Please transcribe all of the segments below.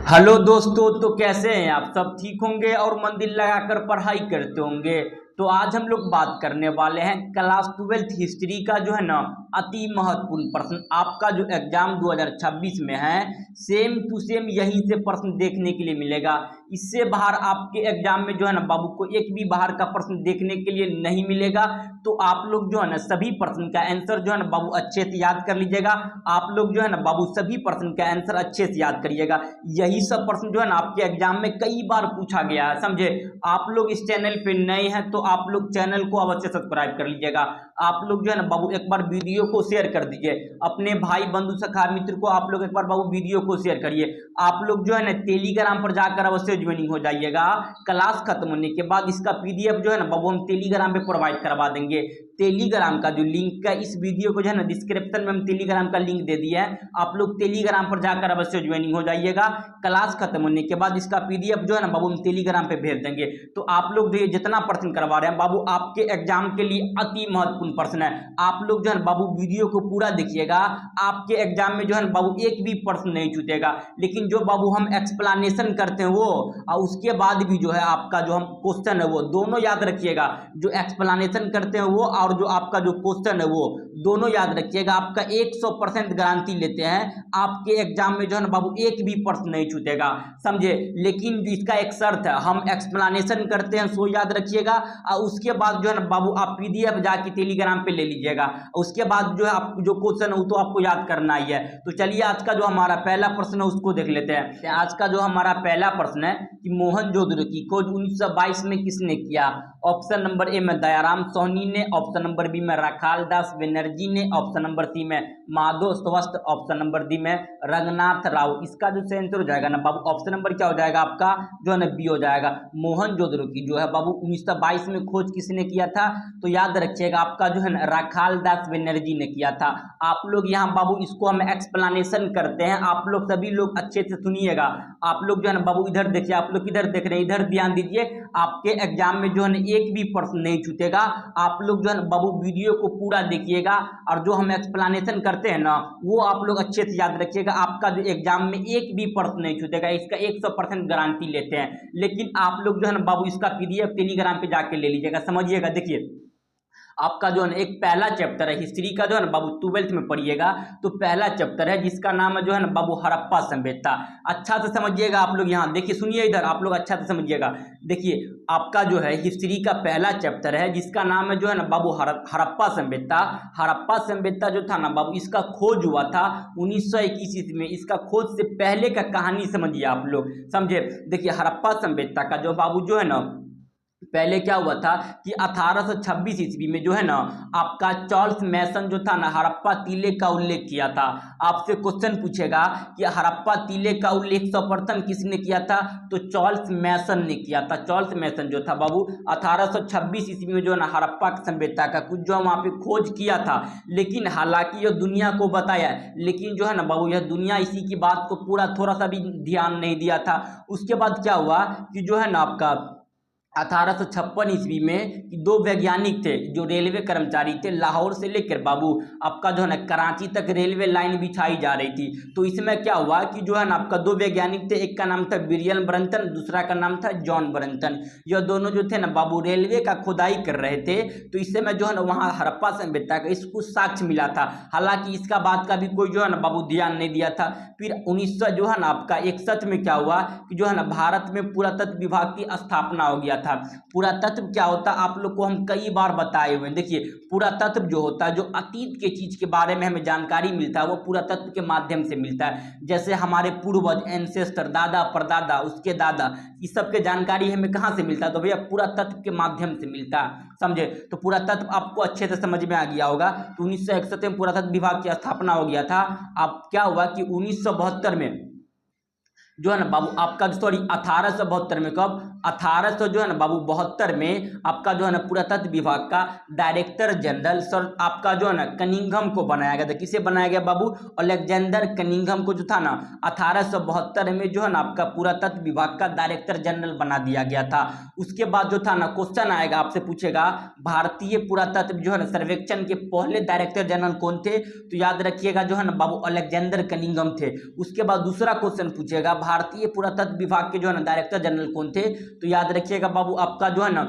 Hello दोस्तों, तो कैसे हैं आप? सब ठीक होंगे और मन दिल लगाकर पढ़ाई करते होंगे। तो आज हम लोग बात करने वाले हैं क्लास 12th हिस्ट्री का जो है ना अति महत्वपूर्ण प्रश्न। आपका जो एग्जाम 2026 में है सेम टू सेम यहीं से प्रश्न देखने के लिए मिलेगा। इससे बाहर आपके एग्जाम में जो है ना बाबू को एक भी बाहर का प्रश्न देखने के लिए नहीं मिलेगा। तो आप लोग जो है ना सभी प्रश्न का आंसर जो है ना बाबू अच्छे से याद कर लीजिएगा। आप लोग जो है ना बाबू सभी प्रश्न का आंसर अच्छे से याद करिएगा। यही सब प्रश्न जो है ना आपके एग्जाम में कई बार पूछा गया है, समझे। आप लोग इस चैनल पे नए हैं तो आप लोग चैनल को अवश्य सब्सक्राइब कर लीजिएगा। आप लोग जो है ना बाबू एक बार वीडियो को शेयर कर दीजिए अपने भाई बंधु सखा मित्र को। आप लोग एक बार बाबू वीडियो को शेयर करिए। आप लोग जो है ना टेलीग्राम पर जाकर अवश्य ज्वाइनिंग हो जाइएगा। क्लास खत्म होने के बाद इसका पीडीएफ जो है ना बाबू हम टेलीग्राम पे प्रोवाइड करवा देंगे। टेलीग्राम का जो लिंक है इस वीडियो को जो है ना डिस्क्रिप्शन में हम टेलीग्राम का लिंक दे दिया है। आप लोग टेलीग्राम पर जाकर अवश्य ज्वाइनिंग हो जाइएगा। क्लास खत्म होने के बाद इसका पीडीएफ जो है ना बाबू हम टेलीग्राम पे भेज देंगे। तो आप लोग जो जितना प्रश्न करवा रहे हैं बाबू आपके एग्जाम के लिए अति महत्वपूर्ण प्रश्न है। आप लोग जो है बाबू वीडियो को पूरा देखिएगा। आपके एग्जाम में जो है बाबू एक भी प्रश्न नहीं छूटेगा। लेकिन जो बाबू हम एक्सप्लेनेशन करते हैं वो और उसके बाद भी जो है आपका जो हम क्वेश्चन है वो दोनों याद रखिएगा। जो एक्सप्लेनेशन करते हैं वो और जो आपका जो क्वेश्चन है वो दोनों याद रखिएगा। आपका 100% गारंटी लेते हैं आपके एग्जाम में जो है ना बाबू एक भी प्रश्न नहीं छूटेगा, समझे। लेकिन इसका एक शर्त है, हम एक्सप्लेनेशन करते हैं सो याद रखिएगा और उसके बाद जो है ना बाबू आप पीडीएफ जाके टेलीग्राम पे ले लीजिएगा। उसके बाद जो है आप जो क्वेश्चन है वो तो आपको याद करना ही है। तो चलिए आज का जो हमारा पहला प्रश्न है उसको देख लेते हैं। आज का जो हमारा पहला प्रश्न है कि मोहनजोदड़ो की खोज 1922 में किसने किया? ऑप्शन नंबर ए में दयाराम सोहनी ने, ऑप्शन नंबर बी में राखाल दास बनर्जी ने, ऑप्शन नंबर सी में Madhav Shrivastava, option number D में रंगनाथ राव। इसका जो आंसर हो जाएगा ना बाबू ऑप्शन नंबर क्या हो जाएगा आपका जो है ना बी हो जाएगा। मोहनजोदड़ो की जो है बाबू 1922 में खोज किसने किया था? तो याद रखिएगा आपका जो है ना राखाल दास बनर्जी ने किया था। आप लोग यहाँ बाबू इसको हम एक्सप्लेनेशन करते हैं, आप लोग सभी लोग अच्छे से सुनिएगा। आप लोग जो है ना बाबू इधर देखिए, आप लोग किधर देख रहे हैं इधर ध्यान दीजिए। आपके एग्जाम में जो है ना एक भी प्रश्न नहीं छूटेगा। आप लोग जो है ना बाबू वीडियो को पूरा देखिएगा और जो हम एक्सप्लेनेशन करते हैं ना वो आप लोग अच्छे से याद रखिएगा। आपका जो एग्जाम में एक भी प्रश्न नहीं छूटेगा, इसका 100% गारंटी लेते हैं। लेकिन आप लोग जो है ना बाबू इसका पीडीएफ टेलीग्राम पे जाके ले लीजिएगा, समझिएगा। देखिए आपका जो है ना एक पहला चैप्टर है हिस्ट्री का जो है ना बाबू 12th में पढ़िएगा। तो पहला चैप्टर है जिसका नाम है जो है ना बाबू हड़प्पा सभ्यता। अच्छा से समझिएगा। आप लोग यहाँ देखिए, सुनिए इधर, आप लोग अच्छा से समझिएगा। देखिए आपका जो है हिस्ट्री का पहला चैप्टर है जिसका नाम है जो है ना बाबू हड़प्पा सभ्यता। हड़प्पा सभ्यता जो था ना बाबू इसका खोज हुआ था 1921 ईस्वी में। इसका खोज से पहले का कहानी समझिए आप लोग, समझे। देखिए हड़प्पा सभ्यता का जो बाबू जो है ना पहले क्या हुआ था कि 1826 ईस्वी में जो है ना आपका चार्ल्स मैसन जो था ना हड़प्पा टीले का उल्लेख किया था। आपसे क्वेश्चन पूछेगा कि हड़प्पा टीले का उल्लेख सर्वप्रथम किसने किया था? तो चार्ल्स मैसन ने किया था। चार्ल्स मैसन जो था बाबू 1826 ईस्वी में जो है ना हड़प्पा सभ्यता का कुछ जो वहाँ पे खोज किया था। लेकिन हालांकि यह दुनिया को बताया, लेकिन जो है ना बाबू यह दुनिया इसी की बात को पूरा थोड़ा सा भी ध्यान नहीं दिया था। उसके बाद क्या हुआ कि जो है ना आपका 1856 ईस्वी में दो वैज्ञानिक थे जो रेलवे कर्मचारी थे। लाहौर से लेकर बाबू आपका जो है ना कराची तक रेलवे लाइन बिछाई जा रही थी। तो इसमें क्या हुआ कि जो है ना आपका दो वैज्ञानिक थे, एक का नाम था विलियम ब्रंटन, दूसरा का नाम था जॉन ब्रंटन। यह दोनों जो थे ना बाबू रेलवे का खुदाई कर रहे थे। तो इस समय जो है ना वहाँ हड़प्पा सभ्यता का इसको साक्ष्य मिला था। हालांकि इसका बात का भी कोई जो है ना बाबू ध्यान नहीं दिया था। फिर 1900 जो है ना आपका 61 में क्या हुआ कि जो है ना भारत में पुरातत्व विभाग की स्थापना हो गया था। पुरातत्व क्या होता है आप लोग को हम कई बार बताए हुए हैं। देखिए पुरातत्व जो होता है, जो अतीत के चीज के बारे में हमें जानकारी मिलता है वो पुरातत्व के माध्यम से मिलता है। जैसे हमारे पूर्वज, एंसेस्टर, दादा परदादा, उसके दादा, इस सब के जानकारी हमें कहाँ से मिलता है? तो भैया पुरातत्व के माध्यम से मिलता है, समझे। तो पुरातत्व आपको अच्छे से समझ में आ गया होगा। तो 1961 में पुरातत्व विभाग की स्थापना हो गया था। अब क्या हुआ कि 1972 में जो है ना बाबू आपका सॉरी 1872 में, कब 1800 जो है ना बाबू 72 में आपका जो है ना पुरातत्व विभाग का डायरेक्टर जनरल सर आपका जो है ना कनिंघम को बनाया गया था। किसे बनाया गया बाबू? अलेक्जेंडर कनिंघम को जो था ना 1872 में जो है ना आपका पुरातत्व विभाग का डायरेक्टर जनरल बना दिया गया था। उसके बाद जो था ना क्वेश्चन आएगा, आपसे पूछेगा भारतीय पुरातत्व जो है ना सर्वेक्षण के पहले डायरेक्टर जनरल कौन थे? तो याद रखिएगा जो है ना बाबू अलेक्जेंडर कनिंघम थे। उसके बाद दूसरा क्वेश्चन पूछेगा भारतीय पुरातत्व विभाग के जो है ना डायरेक्टर जनरल कौन थे? तो याद रखिएगा बाबू आपका जो है ना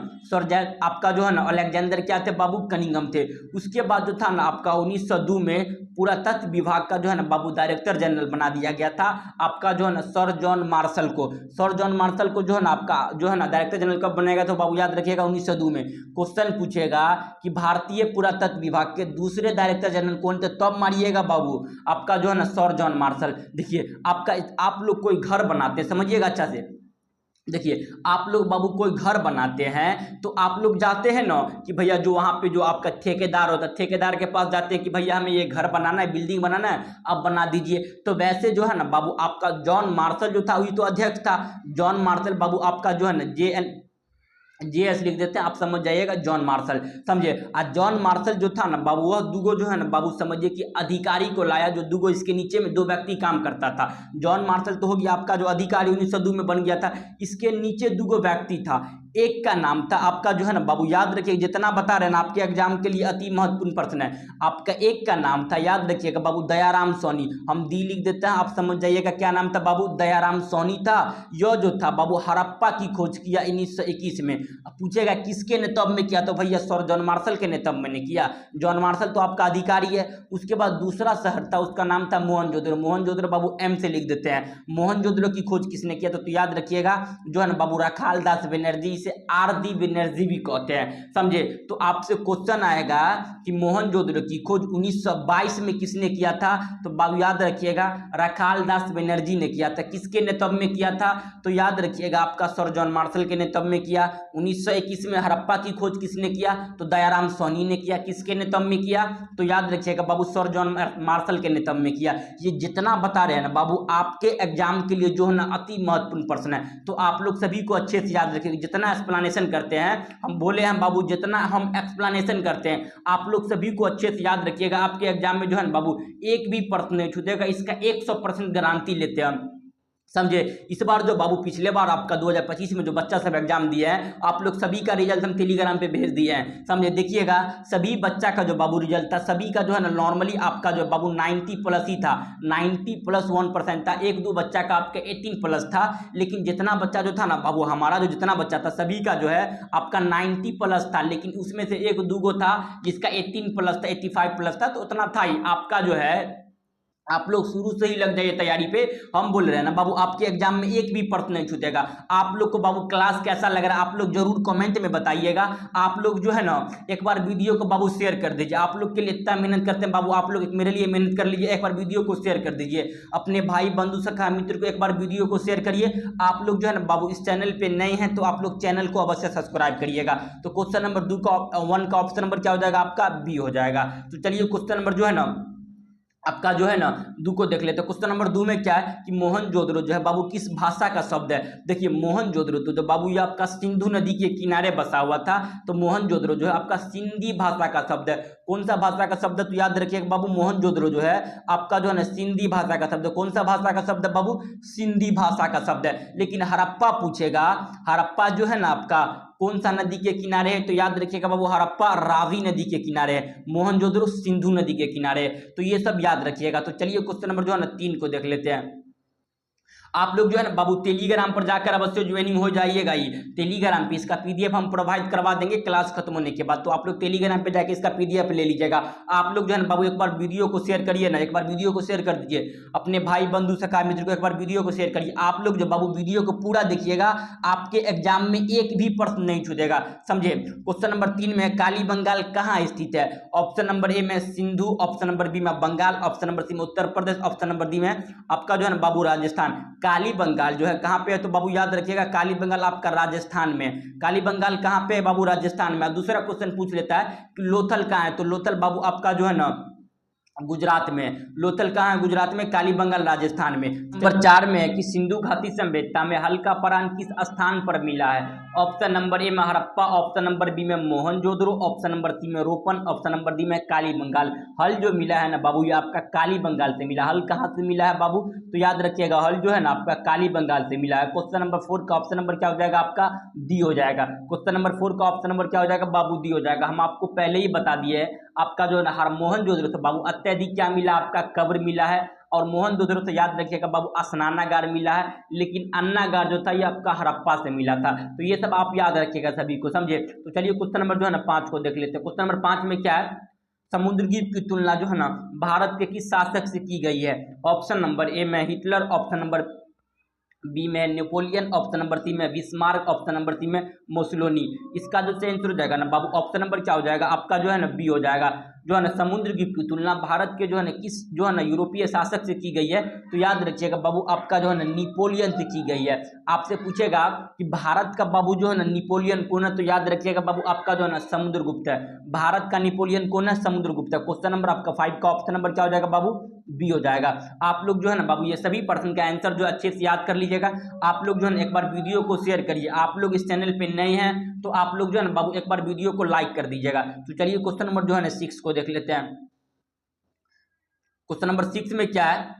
आपका जो है ना अलेक्जेंडर क्या थे बाबू? कनिंघम थे। उसके बाद जो था ना आपका 1902 में पुरातत्व विभाग का जो है ना बाबू डायरेक्टर जनरल बना दिया गया था आपका जो है ना सर जॉन मार्शल को। सर जॉन मार्शल को जो है ना आपका जो है ना डायरेक्टर जनरल कब बनाया गया? तो बाबू याद रखिएगा 1902 में। क्वेश्चन पूछेगा कि भारतीय पुरातत्व विभाग के दूसरे डायरेक्टर जनरल कौन थे? तब मारिएगा बाबू आपका जो है ना सर जॉन मार्शल। देखिए आपका आप लोग कोई घर बनाते हैं, समझिएगा अच्छा से। देखिए आप लोग बाबू कोई घर बनाते हैं तो आप लोग जाते हैं ना कि भैया जो वहाँ पे जो आपका ठेकेदार होता है, ठेकेदार के पास जाते हैं कि भैया हमें ये घर बनाना है, बिल्डिंग बनाना है, आप बना दीजिए। तो वैसे जो है ना बाबू आपका जॉन मार्शल जो था वही तो अध्यक्ष था। जॉन मार्शल बाबू आपका जो है ना JS लिख देते हैं, आप समझ जाइएगा जॉन मार्शल, समझे। और जॉन मार्शल जो था ना बाबू वह दुगो जो है ना बाबू समझिए कि अधिकारी को लाया, जो दुगो इसके नीचे में 2 व्यक्ति काम करता था। जॉन मार्शल तो हो गया आपका जो अधिकारी 1902 में बन गया था। इसके नीचे दुगो व्यक्ति था, एक का नाम था आपका जो है ना बाबू याद रखिए, जितना बता रहे हैं ना आपके एग्जाम के लिए अति महत्वपूर्ण प्रश्न है। आपका एक का नाम था याद रखिएगा बाबू दयाराम सोनी, हम डी लिख देते हैं, आप समझ जाइएगा क्या नाम था बाबू? दयाराम सोनी था। यह जो था बाबू हड़प्पा की खोज किया 1921 में। पूछेगा किसके नेतृत्व में किया? तो भैया सर जॉन मार्शल के नेतृत्व में किया। जॉन मार्शल तो आपका अधिकारी है। उसके बाद दूसरा शहर था, उसका नाम था मोहनजोदड़ो। मोहनजोदड़ो बाबू एम से लिख देते हैं। मोहनजोदड़ो की खोज किसने किया? तो याद रखिएगा जो है ना बाबू राखाल दास बनर्जी, आरदी बनर्जी भी कहते हैं, समझे। तो आपसे क्वेश्चन आएगा कि मोहनजोदड़ो की खोज 1922 में किसने किया था? तो बाबू याद रखिएगा राखाल दास बनर्जी ने किया था। किसके नेतृत्व में किया था? तो याद रखिएगा आपका सर जॉन मार्शल के नेतृत्व में किया। 1921 में हड़प्पा की खोज किसने किया? तो दयाराम सोनी ने किया। किसके नेतृत्व में किया? तो याद रखिएगा बाबू सर जॉन मार्शल के नेतृत्व में किया। ये जितना बता रहे हैं ना बाबू आपके एग्जाम के लिए जो है ना अति महत्वपूर्ण प्रश्न है, तो आप लोग सभी को अच्छे से याद रखिएगा। जितना एक्सप्लेनेशन करते हैं, हम बोले हैं बाबू जितना हम एक्सप्लेनेशन करते हैं आप लोग सभी को अच्छे से याद रखिएगा। आपके एग्जाम में जो है ना बाबू एक भी प्रश्न नहीं छूटेगा, इसका 100% गारंटी लेते हैं हम, समझे। इस बार जो बाबू पिछले बार आपका 2025 में जो बच्चा सब एग्जाम दिए हैं, आप लोग सभी का रिजल्ट हम टेलीग्राम पे भेज दिए हैं, समझे। देखिएगा सभी बच्चा का जो बाबू रिजल्ट था, सभी का जो है ना नॉर्मली आपका जो बाबू 90 प्लस ही था, 90 प्लस 1% था। एक दो बच्चा का आपका 18 प्लस था, लेकिन जितना बच्चा जो था ना बाबू हमारा जो जितना बच्चा था सभी का जो है आपका 90 प्लस था, लेकिन उसमें से एक दो था जिसका 18 प्लस था, 85 प्लस था, तो उतना था ही। आपका जो है आप लोग शुरू से ही लग जाइए तैयारी पे। हम बोल रहे हैं ना बाबू आपके एग्जाम में एक भी प्रश्न नहीं छूटेगा। आप लोग को बाबू क्लास कैसा लग रहा है आप लोग जरूर कमेंट में बताइएगा। आप लोग जो है ना एक बार वीडियो को बाबू शेयर कर दीजिए। आप लोग के लिए इतना मेहनत करते हैं बाबू, आप लोग मेरे लिए मेहनत कर लीजिए, एक बार वीडियो को शेयर कर दीजिए। अपने भाई बंधु सखा मित्र को एक बार वीडियो को शेयर करिए। आप लोग जो है ना बाबू इस चैनल पे नए हैं तो आप लोग चैनल को अवश्य सब्सक्राइब करिएगा। तो क्वेश्चन नंबर 1 का ऑप्शन नंबर क्या हो जाएगा? आपका बी हो जाएगा। तो चलिए क्वेश्चन नंबर जो है ना आपका जो है ना 2 को देख लेते हैं। क्वेश्चन नंबर 2 में क्या है कि मोहनजोदड़ो जो है बाबू किस भाषा का शब्द है? देखिए मोहनजोदड़ो तो बाबू ये आपका सिंधु नदी के किनारे बसा हुआ था, तो मोहनजोदड़ो जो है आपका सिंधी भाषा का शब्द है। कौन सा भाषा का शब्द है? तो याद रखिएगा बाबू मोहनजोदड़ो जो है आपका जो है ना सिंधी भाषा का शब्द है। कौन सा भाषा का शब्द है बाबू? सिंधी भाषा का शब्द है। लेकिन हड़प्पा पूछेगा, हड़प्पा जो है ना आपका कौन सा नदी के किनारे है? तो याद रखिएगा बाबू हड़प्पा रावी नदी के किनारे है, मोहनजोदड़ो सिंधु नदी के किनारे है। तो ये सब याद रखिएगा। तो चलिए क्वेश्चन नंबर जो है ना 3 को देख लेते हैं। आप लोग जो है ना बाबू टेलीग्राम पर जाकर अवश्य ज्वाइनिंग हो जाइएगा। ही टेलीग्राम पे इसका पीडीएफ हम प्रोवाइड करवा देंगे क्लास खत्म होने के बाद, तो आप लोग टेलीग्राम पे जाकर इसका पीडीएफ ले लीजिएगा। आप लोग जो है ना बाबू एक बार वीडियो को शेयर करिए ना, एक बार वीडियो को शेयर कर दीजिए अपने भाई बंधु सखा मित्र को, एक बार वीडियो को शेयर करिए। आप लोग जो बाबू वीडियो को पूरा देखिएगा, आपके एग्जाम में एक भी प्रश्न नहीं छूटेगा, समझे। क्वेश्चन नंबर 3 में काली बंगाल कहाँ स्थित है? ऑप्शन नंबर ए में सिंधु, ऑप्शन नंबर बी में बंगाल, ऑप्शन नंबर सी में Uttar Pradesh, option number D में आपका जो है ना बाबू राजस्थान। काली बंगाल जो है कहां पे है? तो बाबू याद रखिएगा काली बंगाल आपका राजस्थान में। काली बंगाल कहां पे है बाबू? राजस्थान में। दूसरा क्वेश्चन पूछ लेता है कि लोथल कहां है? तो लोथल बाबू आपका जो है ना गुजरात में। लोथल कहाँ है? गुजरात में। काली बंगाल राजस्थान में। नंबर 4 में है कि सिंधु घाटी सभ्यता में हल का परान किस स्थान पर मिला है? ऑप्शन नंबर ए में हड़प्पा, ऑप्शन नंबर बी में मोहनजोदड़ो, ऑप्शन नंबर सी में रोपन, ऑप्शन नंबर डी में काली बंगाल। हल जो मिला है ना बाबू ये आपका काली बंगाल से मिला। हल कहाँ से मिला है बाबू? तो याद रखिएगा हल जो है ना आपका काली बंगाल से मिला है। क्वेश्चन नंबर 4 का ऑप्शन नंबर क्या हो जाएगा? आपका डी हो जाएगा। क्वेश्चन नंबर 4 का ऑप्शन नंबर क्या हो जाएगा बाबू? डी हो जाएगा। हम आपको पहले ही बता दिए आपका जो है ना मोहनजोदड़ो से बाबू अत्यधिक क्या मिला? आपका कब्र मिला है। और मोहनजोदड़ो से याद रखिएगा बाबू स्नानागार मिला है, लेकिन अन्नागार जो था ये आपका हड़प्पा से मिला था। तो ये सब आप याद रखिएगा सभी को, समझे। तो चलिए क्वेश्चन नंबर जो है ना 5 को देख लेते हैं। क्वेश्चन नंबर 5 में क्या है, समुद्रद्वीप की तुलना जो है ना भारत के किस शासक से की गई है। ऑप्शन नंबर ए में हिटलर, ऑप्शन नंबर बी में नेपोलियन, ऑप्शन नंबर सी में बिस्मार्क, ऑप्शन नंबर सी में मुसोलिनी। इसका जो सही आंसर हो जाएगा ना बाबू ऑप्शन नंबर क्या हो जाएगा आपका जो है ना बी हो जाएगा। जो है ना समुद्रद्वीप की तुलना भारत के जो है ना किस जो है ना यूरोपीय शासक से की गई है, तो याद रखिएगा बाबू आपका जो है ना नेपोलियन से की गई है। आपसे पूछेगा कि भारत का बाबू जो है ना नेपोलियन कौन है, तो याद रखिएगा बाबू आपका जो है ना समुद्रगुप्त है। भारत का नेपोलियन कौन है, समुद्रगुप्त है। क्वेश्चन नंबर आपका 5 का ऑप्शन नंबर क्या हो जाएगा बाबू बी हो जाएगा। आप लोग जो है ना बाबू ये सभी प्रश्न का आंसर जो अच्छे से याद कर लीजिएगा। आप लोग जो है ना एक बार वीडियो को शेयर करिए। आप लोग इस चैनल पे नए हैं तो आप लोग जो है ना बाबू एक बार वीडियो को लाइक कर दीजिएगा। तो चलिए क्वेश्चन नंबर जो है ना 6 को देख लेते हैं। क्वेश्चन नंबर 6 में क्या है,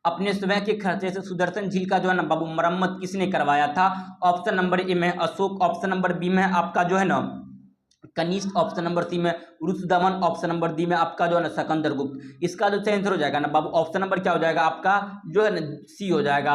अपने स्वयं के खर्चे से सुदर्शन झील का जो है ना बाबू मरम्मत किसने करवाया था। ऑप्शन नंबर ए में अशोक, ऑप्शन नंबर बी में आपका जो है ना कनिष्क, ऑप्शन नंबर सी में रुद्रदमन, ऑप्शन नंबर डी में आपका जो है ना सिकंदर गुप्त। इसका जो आंसर हो जाएगा ना बाबू ऑप्शन नंबर क्या हो जाएगा आपका जो है ना सी हो जाएगा।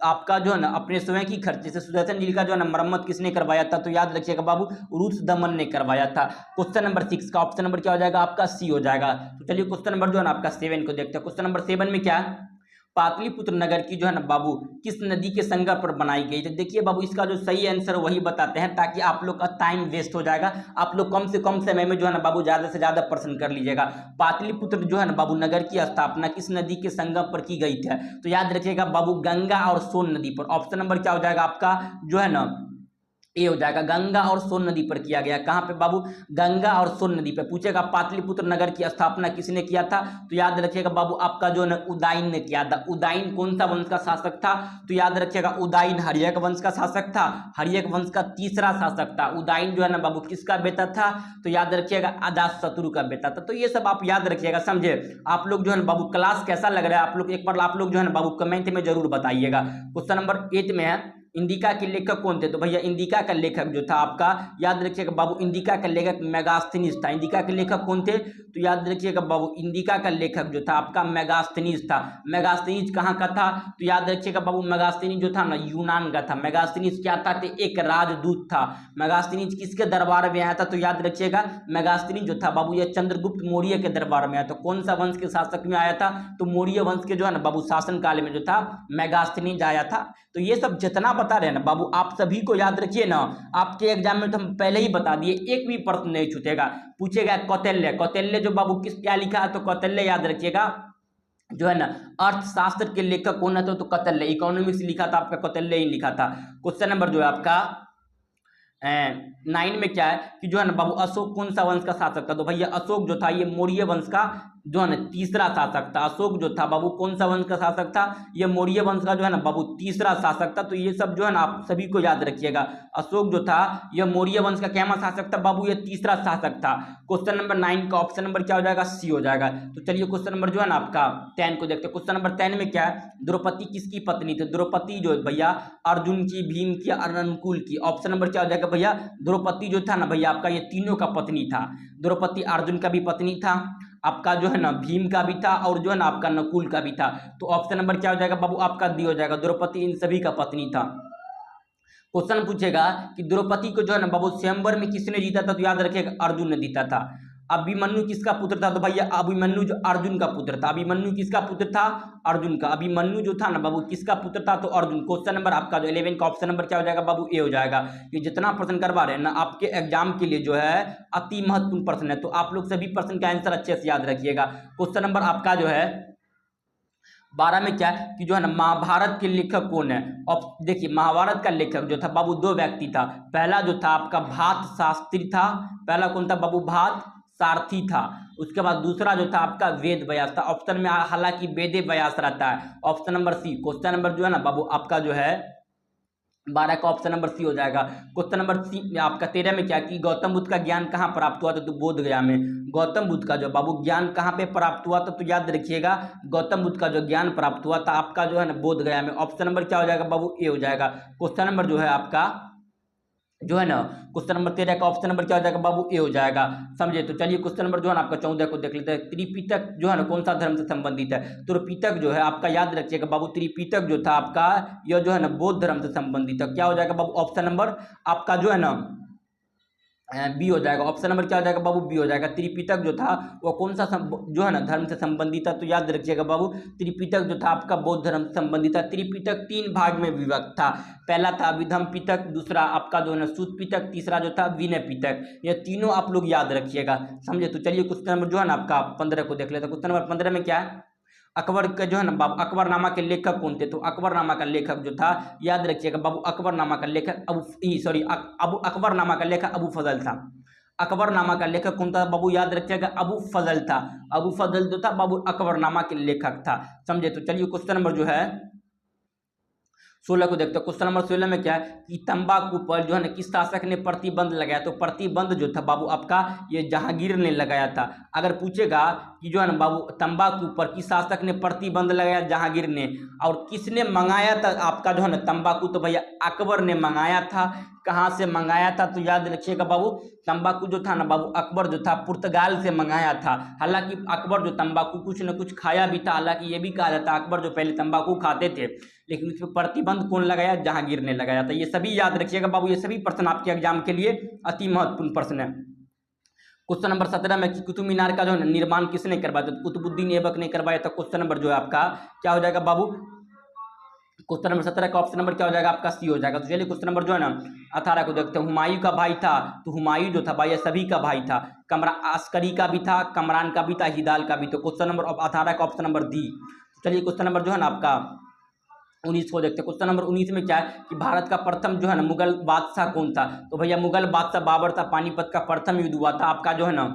आपका जो है ना अपने स्वयं की खर्चे से सुदर्शन झील का जो है ना मरम्मत किसने करवाया था, तो याद रखिएगा बाबू रुद्रदमन ने करवाया था। क्वेश्चन नंबर 6 का ऑप्शन नंबर क्या हो जाएगा आपका सी हो जाएगा। तो चलिए क्वेश्चन नंबर जो है ना आपका 7 को देखते हैं। क्वेश्चन नंबर 7 में क्या है, पाटलिपुत्र नगर की जो है ना बाबू किस नदी के संगम पर बनाई गई। तो देखिए बाबू इसका जो सही आंसर वही बताते हैं ताकि आप लोग का टाइम वेस्ट हो जाएगा। आप लोग कम से कम समय में जो है ना बाबू ज्यादा से ज्यादा प्रश्न कर लीजिएगा। पाटलिपुत्र जो है ना बाबू नगर की स्थापना किस नदी के संगम पर की गई थी, तो याद रखिएगा बाबू गंगा और सोन नदी पर। ऑप्शन नंबर क्या हो जाएगा आपका जो है ना ये हो जाएगा, गंगा और सोन नदी पर किया गया। कहाँ पे बाबू, गंगा और सोन नदी पे। पूछेगा पाटलिपुत्र नगर की स्थापना किसने किया था, तो याद रखिएगा बाबू आपका जो है उदाइन ने किया था। उदाइन कौन सा वंश का शासक था, तो याद रखिएगा उदाइन हर्यक वंश का शासक था। हर्यक वंश का तीसरा शासक था। उदाइन जो है ना बाबू किसका बेटा था, तो याद रखिएगा अजातशत्रु का बेटा था। तो ये सब आप याद रखिएगा, समझे। आप लोग जो है ना बाबू क्लास कैसा लग रहा है आप लोग एक बार आप लोग जो है ना बाबू कमेंट में जरूर बताइएगा। क्वेश्चन नंबर 8 में है, इंडिका के लेखक कौन थे, तो भैया इंडिका का लेखक जो था आपका याद रखिएगा बाबू इंडिका का लेखक मेगास्थनीज था। इंडिका के लेखक कौन थे, तो याद रखिएगा बाबू इंडिका का लेखक जो था आपका मेगास्थनीज था। मेगास्थनीज कहाँ का था, तो याद रखिएगा बाबू मेगास्थनीज जो था ना यूनान का था। मेगास्थनीज क्या था, एक राजदूत था। मेगास्थनीज किसके दरबार में आया था, तो याद रखिएगा मेगास्थनीज जो था बाबू ये चंद्रगुप्त मौर्य के दरबार में आया था। कौन सा वंश के शासक में आया था, तो मौर्य वंश के जो है ना बाबू शासन काल में जो था मेगास्थनीज आया था। तो ये सब जितना बता रहे हैं ना बाबू आप सभी को याद रखिए ना। आपके एग्जाम में तो हम पहले ही बता दिए, एक भी प्रश्न नहीं छूटेगा। पूछेगा कौटिल्य, कौटिल्य जो बाबू किस क्या लिखा है, तो कौटिल्य याद रखिएगा जो है ना अर्थशास्त्र के लेखक कौन है, तो कौटिल्य। इकोनॉमिक्स लिखा था आपका कौटिल्य ही लिखा था। क्वेश्चन नंबर जो है आपका 9 में क्या है कि जो है ना बाबू अशोक कौन सा वंश का शासक था, तो भैया अशोक जो था ये मौर्य वंश का जो है ना तीसरा शासक था। अशोक जो था बाबू कौन सा वंश का शासक था, ये मौर्य वंश का जो है ना बाबू तीसरा शासक था। तो ये सब जो है ना आप सभी को याद रखिएगा। अशोक जो था यह मौर्य वंश का क्या शासक था बाबू, ये तीसरा शासक था। क्वेश्चन नंबर 9 का ऑप्शन नंबर क्या हो जाएगा, सी हो जाएगा। तो चलिए क्वेश्चन नंबर जो है ना आपका 10 को देखते हैं। क्वेश्चन नंबर 10 में क्या है, द्रौपदी किसकी पत्नी थी। द्रौपदी जो है भैया अर्जुन की, भीम की और अनुकूल की। ऑप्शन नंबर क्या हो जाएगा भैया, द्रौपदी जो था ना भैया आपका ये तीनों का पत्नी था। द्रौपदी अर्जुन का भी पत्नी था, आपका जो है ना भीम का भी था, और जो है ना आपका नकुल का भी था। तो ऑप्शन नंबर क्या हो जाएगा बाबू आपका डी हो जाएगा। द्रौपदी इन सभी का पत्नी था। क्वेश्चन पूछेगा कि द्रौपदी को जो है ना बाबू स्वयंवर में किसने जीता था, तो याद रखिएगा अर्जुन ने जीता था। अभिमन्यु किसका पुत्र था, तो भैया अभिमन्यु जो अर्जुन का पुत्र था। अभिमन्यु किसका पुत्र था, अर्जुन का। अभिमन्यु जो था ना बाबू किसका पुत्र था, तो अर्जुन। क्वेश्चन नंबर आपका जो 11 का ऑप्शन नंबर क्या हो जाएगा बाबू ए हो जाएगा। ये जितना प्रश्न करवा रहे हैं ना आपके एग्जाम के लिए जो है अति महत्वपूर्ण प्रश्न है, तो आप लोग सभी प्रश्न का आंसर अच्छे से याद रखिएगा। क्वेश्चन नंबर आपका जो है 12 में क्या है कि जो है ना महाभारत के लेखक कौन है। अब देखिए महाभारत का लेखक जो था बाबू दो व्यक्ति था। पहला जो था आपका भात शास्त्री था। पहला कौन था बाबू, भात सारथी था। उसके बाद दूसरा जो था आपका वेद व्यास था। ऑप्शन में हालांकि वेद व्यास रहता है। Option number C. Question number जो है ना बाबू आपका जो है 12 का ऑप्शन नंबर सी हो जाएगा। क्वेश्चन नंबर सी आपका 13 में क्या कि गौतम बुद्ध का ज्ञान कहाँ प्राप्त हुआ था, तो बोध गया में। गौतम बुद्ध का जो बाबू ज्ञान कहाँ पे प्राप्त हुआ था, तो याद रखिएगा गौतम बुद्ध का जो ज्ञान प्राप्त हुआ था आपका जो है ना बोध गया में। ऑप्शन नंबर क्या हो जाएगा बाबू ए हो जाएगा। क्वेश्चन नंबर जो है आपका जो है ना क्वेश्चन नंबर 13 का ऑप्शन नंबर क्या हो जाएगा बाबू, ए हो जाएगा। समझे। तो चलिए क्वेश्चन नंबर जो है ना आपका 14 को देख लेते हैं। त्रिपिटक जो है ना कौन सा धर्म से संबंधित है? तो त्रिपिटक जो है आपका याद रखिएगा बाबू, त्रिपिटक जो था आपका यह जो है ना बौद्ध धर्म से संबंधित है। क्या हो जाएगा बाबू ऑप्शन नंबर आपका जो है ना बी हो जाएगा। ऑप्शन नंबर क्या हो जाएगा बाबू, बी हो जाएगा। त्रिपिटक जो था वो कौन सा जो है ना धर्म से संबंधित था? तो याद रखिएगा बाबू, त्रिपिटक जो था आपका बौद्ध धर्म से संबंधित था। त्रिपिटक 3 भाग में विभक्त था। पहला था विधम पिटक, दूसरा आपका जो है ना सूत पिटक, तीसरा जो था विनय पिटक। ये तीनों आप लोग याद रखिएगा। समझे। तो चलिए क्वेश्चन नंबर जो है ना आपका 15 को देख लेते हैं। क्वेश्चन नंबर 15 में क्या है? अकबर का जो है ना बाबू, अकबरनामा के लेखक कौन थे? तो अकबरनामा का लेखक जो था याद रखिएगा बाबू, अकबरनामा का लेखक अकबरनामा का लेखक अबू फजल था। अकबरनामा का लेखक कौन था बाबू? याद रखिएगा अबू फजल था। अबू फजल जो था बाबू अकबरनामा के लेखक था। समझे। तो चलिए क्वेश्चन नंबर जो है 16 को देखते हैं। क्वेश्चन नंबर 16 में क्या है कि तंबाकू पर जो है ना किस शासक ने प्रतिबंध लगाया? तो प्रतिबंध जो था बाबू आपका ये जहांगीर ने लगाया था। अगर पूछेगा कि जो है ना बाबू तंबाकू पर किस शासक ने प्रतिबंध लगाया? जहांगीर ने। और किसने मंगाया था आपका जो है ना तंबाकू? तो भैया अकबर ने मंगाया था। कहाँ से मंगाया था? तो याद रखिएगा बाबू, तंबाकू जो था ना बाबू अकबर जो था पुर्तगाल से मंगाया था। हालांकि अकबर जो तंबाकू कुछ न कुछ खाया भी था। हालांकि ये भी कहा जाता है अकबर जो पहले तंबाकू खाते थे, लेकिन उस पर प्रतिबंध कौन लगाया? जहांगीर ने लगाया था। ये सभी याद रखिएगा बाबू, ये सभी प्रश्न आपके एग्जाम के लिए अति महत्वपूर्ण प्रश्न है। क्वेश्चन नंबर 17 में कुतुब मीनार का जो है निर्माण किसने करवाया? तो कुतुबुद्दीन ऐबक ने करवाया था। क्वेश्चन नंबर जो है आपका क्या हो जाएगा बाबू? क्वेश्चन नंबर 17 का ऑप्शन नंबर क्या हो जाएगा आपका? सी हो जाएगा। तो चलिए क्वेश्चन नंबर जो है ना 18 को देखते हैं। हुमायूं का भाई था, तो हुमायूं जो था भाई सभी का भाई था। अस्करी का भी था, कमरान का भी था, हिदाल का भी। तो क्वेश्चन नंबर 18 का ऑप्शन नंबर डी। चलिए क्वेश्चन नंबर जो है ना आपका 19 को देखते हैं। क्वेश्चन नंबर 19 में क्या है कि भारत का प्रथम जो है ना मुगल बादशाह कौन था? तो भैया मुगल बादशाह बाबर था। पानीपत का प्रथम युद्ध हुआ था आपका जो है ना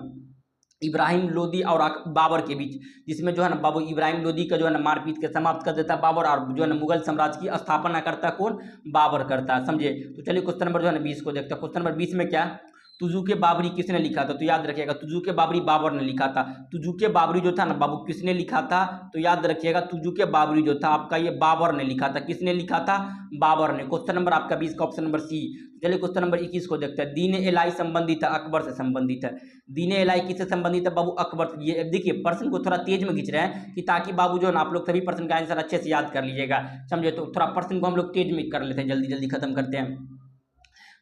इब्राहिम लोदी और बाबर के बीच, जिसमें जो है ना बाबू इब्राहिम लोदी का जो है ना मारपीट के समाप्त कर देता बाबर, और जो है ना मुगल साम्राज्य की स्थापना करता कौन? बाबर करता है। समझे। तो चलिए क्वेश्चन नंबर जो है ना 20 को देखते हैं। क्वेश्चन नंबर 20 में क्या है? तुजुके बाबरी किसने लिखा था? तो याद रखिएगा तुजुके बाबरी बाबर ने लिखा था। तुजुके बाबरी जो था ना बाबू किसने लिखा था? तो याद रखिएगा तुजुके बाबरी जो था आपका ये बाबर ने लिखा था। किसने लिखा था? बाबर ने। क्वेश्चन नंबर आपका 20 का ऑप्शन नंबर सी। चलिए क्वेश्चन नंबर 21 को देखते हैं। दीन इलाही संबंधित है, अकबर से संबंधित है। दीन इलाही किससे संबंधित है बाबू? अकबर। ये देखिए प्रश्न को थोड़ा तेज में खींच रहे हैं कि ताकि बाबू जो है ना आप लोग सभी प्रश्न का आंसर अच्छे से याद कर लीजिएगा। समझे। तो थोड़ा प्रश्न को हम लोग तेज में कर लेते हैं, जल्दी जल्दी खत्म करते हैं।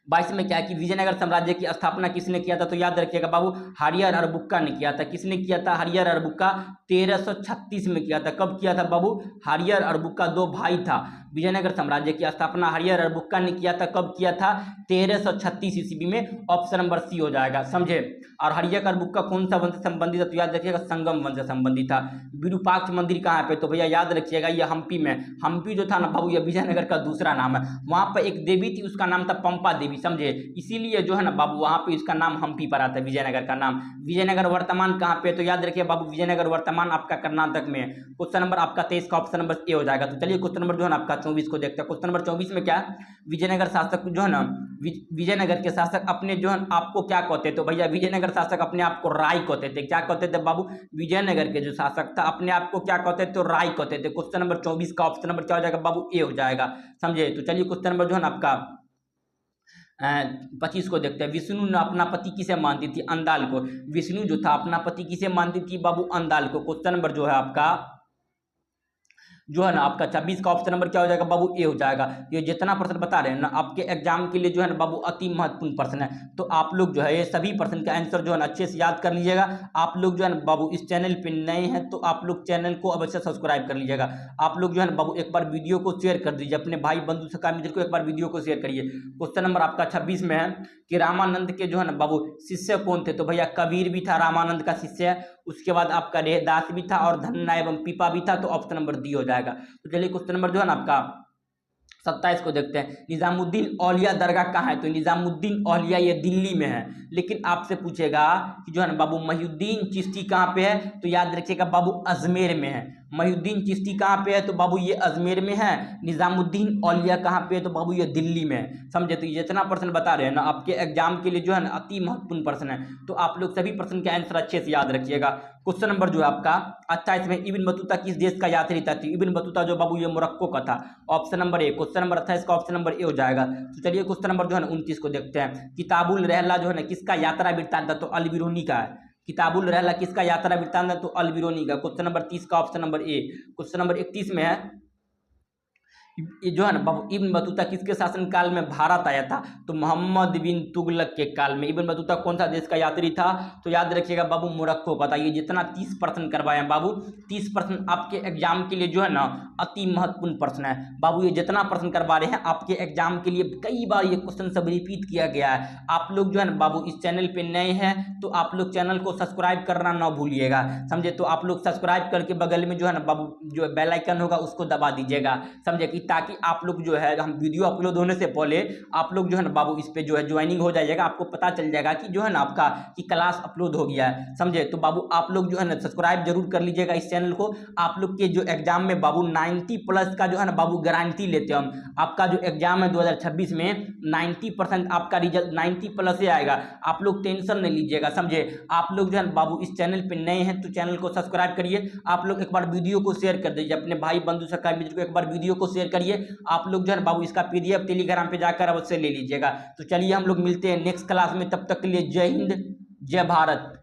22 में क्या है कि विजयनगर साम्राज्य की स्थापना किसने किया था? तो याद रखिएगा बाबू हरियर अरबुक्का ने किया था। किसने किया था? हरियर अरबुक्का 1336 में किया था। कब किया था बाबू? हरियर अरबुक्का 2 भाई था। विजयनगर साम्राज्य की स्थापना हरियर अरबुक्का ने किया था। कब किया था? 1336 ईस्वी में। ऑप्शन नंबर सी हो जाएगा। समझे। और हरियर अरबुक्का कौन सा वंश से संबंधित है? तो याद रखिएगा संगम वंश से संबंधित था। विरूपाक्ष मंदिर कहाँ पे? तो भैया याद रखिएगा ये हम्पी में। हम्पी जो था ना बाबू ये विजयनगर का दूसरा नाम है। वहां पर एक देवी थी, उसका नाम था पंपा देवी। समझे। इसीलिए जो है ना बाबू वहां पे इसका नाम हम्पी पर आता है, विजयनगर का नाम। विजयनगर वर्तमान कहाँ पे? तो याद रखिए बाबू विजयनगर वर्तमान आपका कर्नाटक में है। क्वेश्चन नंबर आपका 23 का ऑप्शन नंबर ए हो जाएगा। तो चलिए क्वेश्चन नंबर जो है ना आपका 24 को देखते हैं। क्वेश्चन नंबर 24 में क्या है? विजयनगर शासक जो है ना विजयनगर के शासक अपने जो है आपको क्या कहते हैं? तो भैया विजयनगर शासक अपने आप को राय कहते थे। क्या कहते थे बाबू? विजयनगर के जो शासक था अपने आप को क्या कहते थे? तो राय कहते थे। क्वेश्चन नंबर 24 का ऑप्शन नंबर क्या हो जाएगा बाबू? ए हो जाएगा। समझे। तो चलिए क्वेश्चन नंबर जो है ना आपका 25 को देखते हैं। विष्णु ने अपना पति किसे मानती थी? अंदाल को। विष्णु जो था अपना पति किसे मानती थी बाबू? अंदाल को। क्वेश्चन नंबर जो है आपका जो है ना आपका 26 का ऑप्शन नंबर क्या हो जाएगा बाबू? ए हो जाएगा। ये जितना प्रश्न बता रहे हैं ना आपके एग्जाम के लिए जो है ना बाबू अति महत्वपूर्ण प्रश्न है। तो आप लोग जो है ये सभी प्रश्न का आंसर जो है ना अच्छे से याद कर लीजिएगा। आप लोग जो है ना बाबू इस चैनल पे नए हैं तो आप लोग चैनल को अवश्य सब्सक्राइब कर लीजिएगा। आप लोग जो है ना बाबू एक बार वीडियो को शेयर कर दीजिए अपने भाई बंधु सखा मित्र को, एक बार वीडियो को शेयर करिए। क्वेश्चन नंबर आपका 26 में है कि रामानंद के जो है ना बाबू शिष्य कौन थे? तो भैया कबीर भी था रामानंद का शिष्य, उसके बाद आपका रेहदास भी था और धन्ना एवं पीपा भी था। तो ऑप्शन नंबर डी हो जाएगा। तो चलिए क्वेश्चन नंबर जो है ना आपका 27 को देखते हैं। निजामुद्दीन औलिया दरगाह कहाँ है? तो निजामुद्दीन औलिया ये दिल्ली में है। लेकिन आपसे पूछेगा कि जो है ना बाबू मोहिउद्दीन चिश्ती कहाँ पे है? तो याद रखिएगा बाबू अजमेर में है। मोहिउद्दीन चिश्ती कहाँ पे है, तो बाबू ये अजमेर में है। निजामुद्दीन औलिया कहाँ पे है, तो बाबू ये दिल्ली में है। समझे, तो ये जितना प्रश्न बता रहे हैं ना आपके एग्जाम के लिए जो है ना अति महत्वपूर्ण प्रश्न है, तो आप लोग सभी प्रश्न के आंसर अच्छे से याद रखिएगा। क्वेश्चन नंबर जो है आपका 28 में इब्न बतूता किस देश का यात्री था, तो इब्न बतूता जो बाबू ये मोरक्को का था। Option number A, question number 28 का ऑप्शन नंबर ए हो जाएगा। तो चलिए क्वेश्चन नंबर जो है ना 29 को देखते हैं। किताबुल रहला जो है ना किसका यात्रा वृत्तांत था, तो अल बिरूनी का है। किताबुल रहला किसका यात्रा वृत्तांत है, तो अल बिरूनी का। क्वेश्चन नंबर 30 का option number A. Question number 31 में है ये जो है ना बाबू इब्न बतूता किसके शासनकाल में भारत आया था, तो मोहम्मद बिन तुगलक के काल में। इब्न बतूता कौन सा देश का यात्री था, तो याद रखिएगा बाबू मोरक्को का था। ये जितना 30 प्रश्न करवाए हैं बाबू, 30 प्रश्न आपके एग्जाम के लिए जो है ना अति महत्वपूर्ण प्रश्न है बाबू। ये जितना प्रश्न करवा रहे हैं आपके एग्जाम के लिए कई बार ये क्वेश्चन सब रिपीट किया गया है। आप लोग जो है ना बाबू इस चैनल पे नए हैं तो आप लोग चैनल को सब्सक्राइब करना ना भूलिएगा, समझे। तो आप लोग सब्सक्राइब करके बगल में जो है ना बाबू जो बेल आइकन होगा उसको दबा दीजिएगा, समझे, कि ताकि आप लोग जो है हम वीडियो अपलोड होने से पहले आप लोग जो है ना बाबू इस पे जो है ज्वाइनिंग हो जाइएगा, आपको पता चल जाएगा कि जो है ना आपका कि क्लास अपलोड हो गया है, समझे। तो बाबू आप लोग जो है ना सब्सक्राइब जरूर कर लीजिएगा इस चैनल को। आप लोग के जो एग्जाम में बाबू 90+ का जो है ना बाबू गारंटी लेते हैं हम। आपका जो एग्जाम है 2026 में 90% आपका रिजल्ट 90+ से आएगा, आप लोग टेंशन नहीं लीजिएगा, समझे। आप लोग जो है बाबू इस चैनल पे नए हैं तो चैनल को सब्सक्राइब करिए। आप लोग एक बार वीडियो को शेयर कर दीजिए अपने भाई बंधु सखा मित्र को, एक बार वीडियो को शेयर करिए। आप लोग जो है बाबू इसका PDF टेलीग्राम पे जाकर अवश्य ले लीजिएगा। तो चलिए हम लोग मिलते हैं नेक्स्ट क्लास में, तब तक के लिए जय हिंद जय भारत।